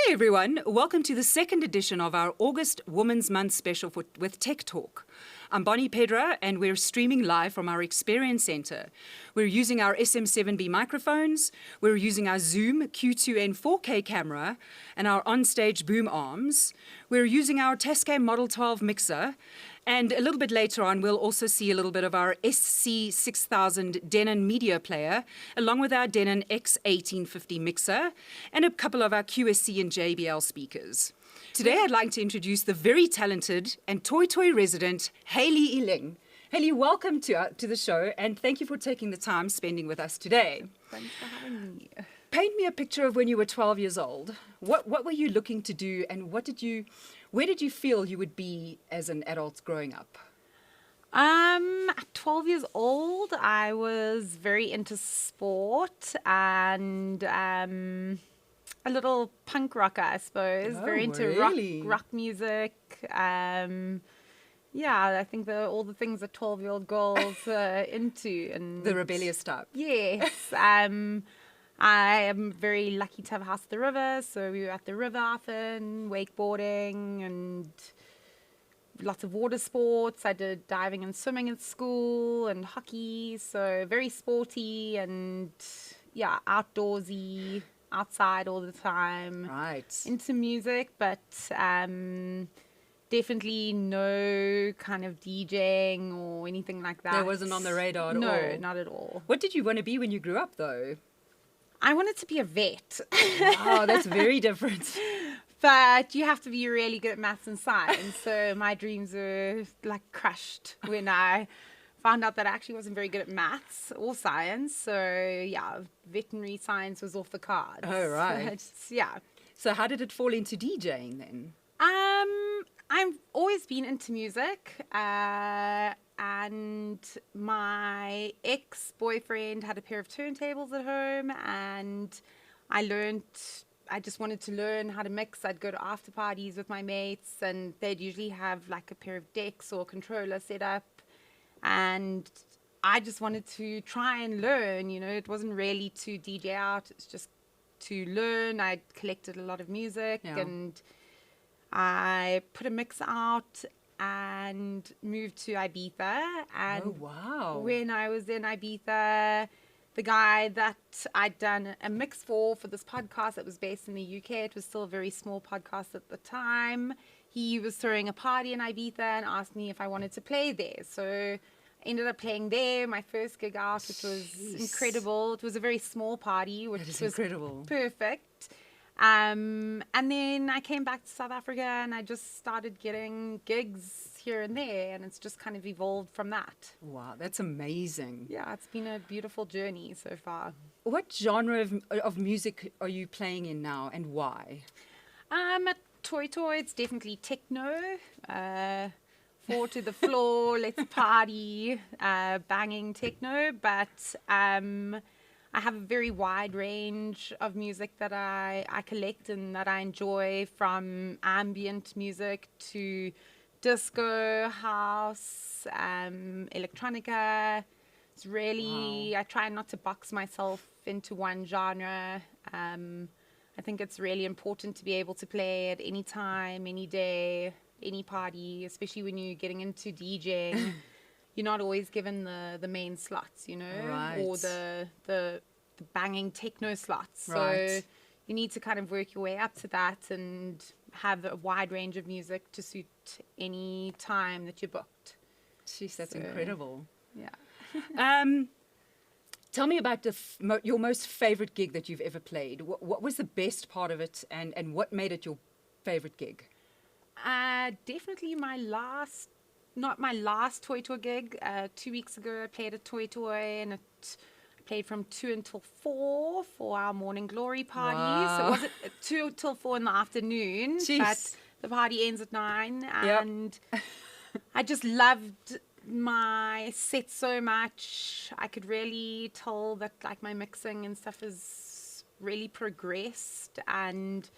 Hi everyone, welcome to the second edition of our August Women's Month special with Tech Talk. I'm Bonnie Pedra and we're streaming live from our Experience Centre. We're using our SM7B microphones, we're using our Zoom Q2N 4K camera and our onstage boom arms. We're using our Tascam Model 12 mixer, and a little bit later on we'll also see a little bit of our SC6000 Denon media player along with our Denon X1850 mixer and a couple of our QSC and JBL speakers. Today I'd like to introduce the very talented and Toy resident, Hayley Iling. Hayley, welcome to the show and thank you for taking the time spending with us today. Thanks for having me. Paint me a picture of when you were 12 years old. What were you looking to do and where did you feel you would be as an adult growing up? At 12 years old, I was very into sport and a little punk rocker, I suppose. Oh, very into really? rock music. Yeah, I think all the things that 12-year-old girls are into. And The rebellious type. yes. I am very lucky to have a house at the river, so we were at the river often, wakeboarding and lots of water sports. I did diving and swimming at school and hockey, so very sporty and, yeah, outdoorsy, outside all the time. Right. Into music, but definitely no kind of DJing or anything like that. That wasn't on the radar at all? No, not at all. What did you want to be when you grew up, though? I wanted to be a vet. Wow, that's very different. But you have to be really good at maths and science. So my dreams were like crushed when I found out that I actually wasn't very good at maths or science. So yeah, veterinary science was off the cards. Oh, right. Yeah. So how did it fall into DJing then? I've always been into music, and my ex-boyfriend had a pair of turntables at home, and I just wanted to learn how to mix. I'd go to after parties with my mates, and they'd usually have like a pair of decks or a controller set up, and I just wanted to try and learn. You know, it wasn't really to DJ out, it's just to learn. I collected a lot of music, Yeah. and I put a mix out and moved to Ibiza. And Oh, wow. when I was in Ibiza, the guy that I'd done a mix for this podcast that was based in the UK, it was still a very small podcast at the time, he was throwing a party in Ibiza and asked me if I wanted to play there. So I ended up playing there, my first gig out, which was Jeez. incredible. It was a very small party, which That is was incredible. perfect. And then I came back to South Africa and I just started getting gigs here and there, and it's just kind of evolved from that. Wow, that's amazing. Yeah, it's been a beautiful journey so far. What genre of music are you playing in now and why? At Toy, it's definitely techno. Four to the floor, let's party, banging techno. But I have a very wide range of music that I collect and that I enjoy, from ambient music to disco, house, electronica. It's really, Wow. I try not to box myself into one genre. I think it's really important to be able to play at any time, any day, any party, especially when you're getting into DJing. You're not always given the main slots, you know, Right. or the banging techno slots. Right. So you need to kind of work your way up to that and have a wide range of music to suit any time that you're booked. Jeez, that's So- incredible. Yeah. Tell me about your most favorite gig that you've ever played. What was the best part of it and what made it your favorite gig? Definitely not my last Toy Tour gig. 2 weeks ago, I played a Toy and I played from 2 until 4 for our morning glory party. Wow. So it wasn't 2 till 4 in the afternoon, Jeez. but the party ends at 9. Yep. And I just loved my set so much. I could really tell that like my mixing and stuff is really progressed, and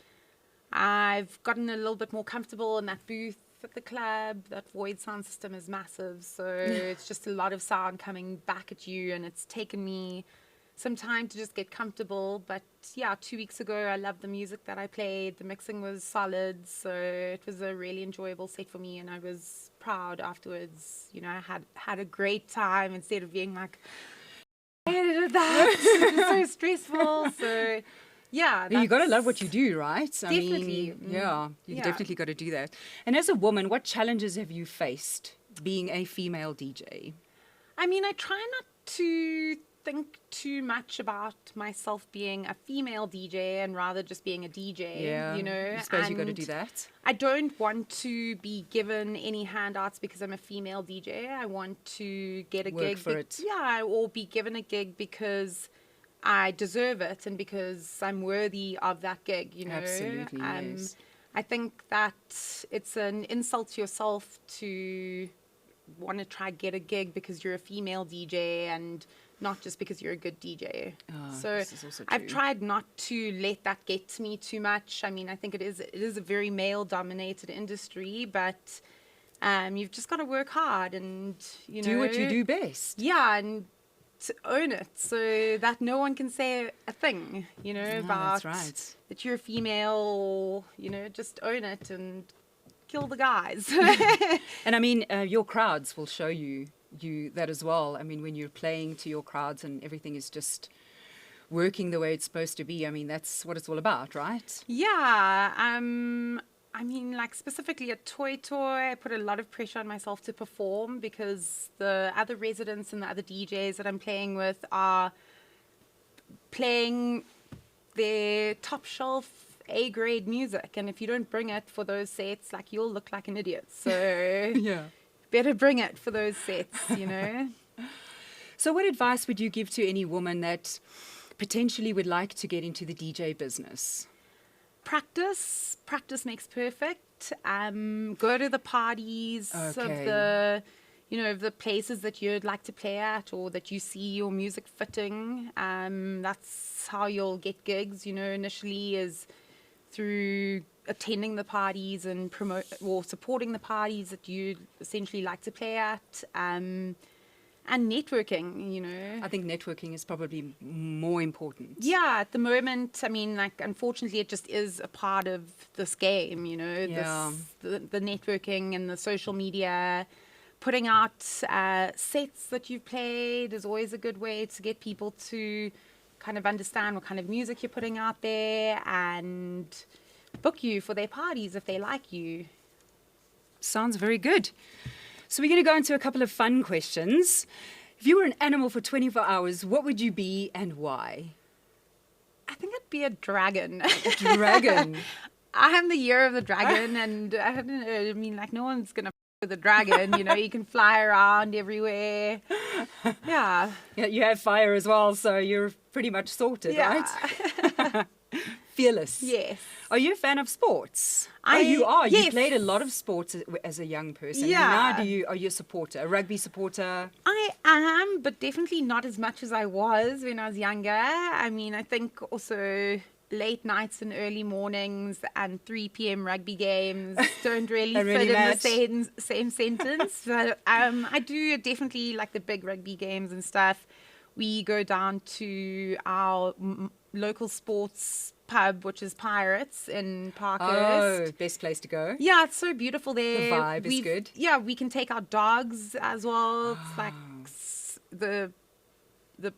I've gotten a little bit more comfortable in that booth at the club. That void sound system is massive, so it's just a lot of sound coming back at you, and it's taken me some time to just get comfortable. But yeah, 2 weeks ago, I loved the music that I played. The mixing was solid, so it was a really enjoyable set for me, and I was proud afterwards. You know, I had a great time instead of being like, I edited that. It was so stressful. So yeah, You got to love what you do, right? Definitely. You've Yeah. definitely got to do that. And as a woman, what challenges have you faced being a female DJ? I mean, I try not to think too much about myself being a female DJ and rather just being a DJ, Yeah, you know. I suppose you got to and do that. I don't want to be given any handouts because I'm a female DJ. I want to get a Work gig. for it. Yeah, or be given a gig because I deserve it and because I'm worthy of that gig, you know. Absolutely, yes. I think that it's an insult to yourself to want to try get a gig because you're a female DJ and not just because you're a good DJ. So this is also I've true. tried not to let that get to me too much. I mean, I think it is a very male dominated industry, but you've just got to work hard and, you know, Do what you do best. Yeah, and to own it so that no one can say a thing, you know, about that's right. that you're a female, or, you know, just own it and kill the guys. And I mean, your crowds will show you that as well. I mean, when you're playing to your crowds and everything is just working the way it's supposed to be, I mean, that's what it's all about, right? Yeah, I mean, like specifically at Toy, I put a lot of pressure on myself to perform because the other residents and the other DJs that I'm playing with are playing their top shelf A-grade music. And if you don't bring it for those sets, like, you'll look like an idiot. So Yeah. better bring it for those sets, you know? So what advice would you give to any woman that potentially would like to get into the DJ business? Practice makes perfect. Go to the parties of Okay. the, you know, the places that you'd like to play at or that you see your music fitting. That's how you'll get gigs, you know, initially is through attending the parties and promote or supporting the parties that you essentially like to play at. And networking, you know. I think networking is probably more important. Yeah, at the moment, I mean, like, unfortunately, it just is a part of this game, you know, Yeah. the networking and the social media. Putting out sets that you've played is always a good way to get people to kind of understand what kind of music you're putting out there and book you for their parties if they like you. Sounds very good. So we're going to go into a couple of fun questions. If you were an animal for 24 hours, what would you be and why? I think I'd be a dragon. Dragon. I am the year of the dragon, and I don't know, I mean, like, no one's going to with a dragon, you know, you can fly around everywhere. Yeah. Yeah, you have fire as well, so you're pretty much sorted, Yeah. right? Fearless. Yes. Are you a fan of sports? I- You are. You yes. played a lot of sports as a young person. Yeah. And now are you a supporter, a rugby supporter? I am, but definitely not as much as I was when I was younger. I mean, I think also late nights and early mornings and 3 p.m. rugby games don't really Don't fit really in match. the same sentence. But I do definitely like the big rugby games and stuff. We go down to our local sports pub, which is Pirates in Parkhurst. Oh, best place to go. Yeah, it's so beautiful there. The vibe is good. Yeah, we can take our dogs as well. It's like the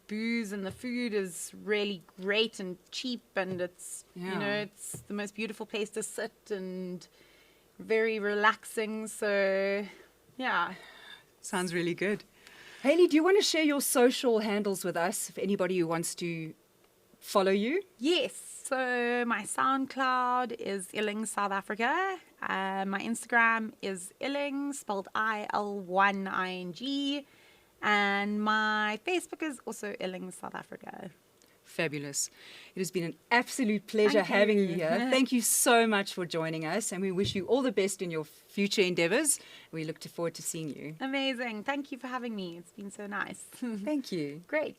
booze and the food is really great and cheap, and it's you know, Yeah. it's the most beautiful place to sit and very relaxing. So yeah. Sounds really good. Hayley, do you want to share your social handles with us if anybody who wants to follow you? Yes. So my SoundCloud is Illing South Africa. My Instagram is Illing, spelled IL1ING. And my Facebook is also Illing South Africa. Fabulous. It has been an absolute pleasure Thank having you you. here. Thank you so much for joining us, and we wish you all the best in your future endeavors. We look forward to seeing you. Amazing. Thank you for having me. It's been so nice. Thank you. Great.